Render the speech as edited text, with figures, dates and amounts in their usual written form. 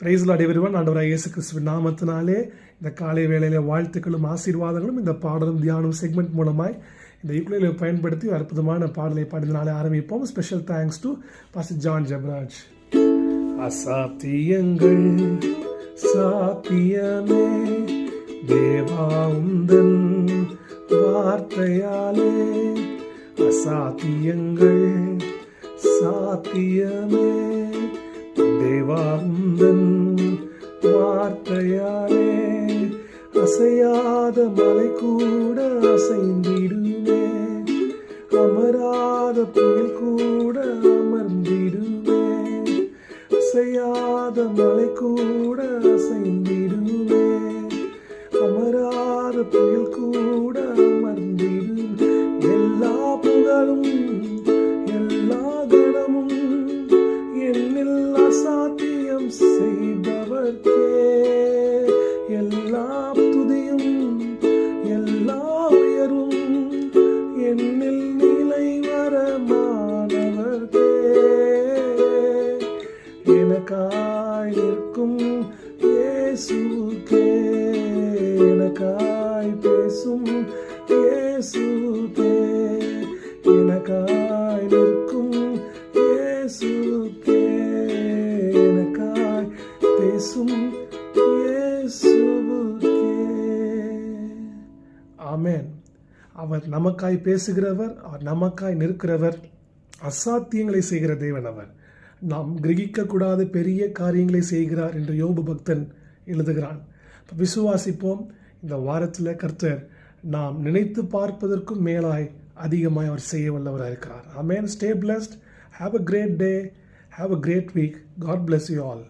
Price Lord everyone. ஆண்டவராகிய இயேசு கிறிஸ்துவின் நாமத்தினாலே இந்த காலை வேளையிலே வாழ்த்துக்களும் ஆசீர்வாதங்களும் இந்த பாடலும் தியானம் செக்மெண்ட் மூலமாய் இந்த யுக்லேலை பயன்படுத்தி ஒரு அற்புதமான பாடலை பாடினாலே ஆரம்பிப்போம். Special thanks to pastor John Jebaraj. அசாத்தியங்கள் சாத்தியமே தேவா உந்தன் வார்த்தையாலே, அசாத்தியங்கள் சாத்தியமே தேவா உந்தன் வார்த்தையாலே, அசையாத மலை கூட அசைந்திடுமே, அமராத புயல் கூட அமர்ந்திடுமே, அசையாத மலை கூட அசைந்திடுமே, அமராத புயல் கூட அமர்ந்திடும். எல்லா புகழும் எல்லா கணமும் என்னில் அசாத்தியம் செய்பவர்க்கே, எல்லா துதியும் எல்லா உயரும் என்னில் நிலை வரமானவர்க்கே, எனக்காய் நிற்கும் இயேசுக்கே, எனக்காய் பேசும் இயேசுக்கே, எனக்காய் நிற்கும் இயேசுக்கே, எனக்காய் பேசும் இயேசுக்கே. ஆமென். அவர் நமக்காய் பேசுகிறவர், அவர் நமக்காய் நிற்கிறவர், அசாத்தியங்களை செய்கிற தேவன் அவர். நாம் கிரகிக்கக்கூடாத பெரிய காரியங்களை செய்கிறார் என்று யோபு பக்தன் எழுதுகிறான். விசுவாசிப்போம். இந்த வாரத்தில் கர்த்தர் நாம் நினைத்து பார்ப்பதற்கும் மேலாய் அதிகமாய் அவர் செய்ய வல்லவராக இருக்கிறார். ஆமென். Stay blessed. Have a great day. Have a great week. God bless you all.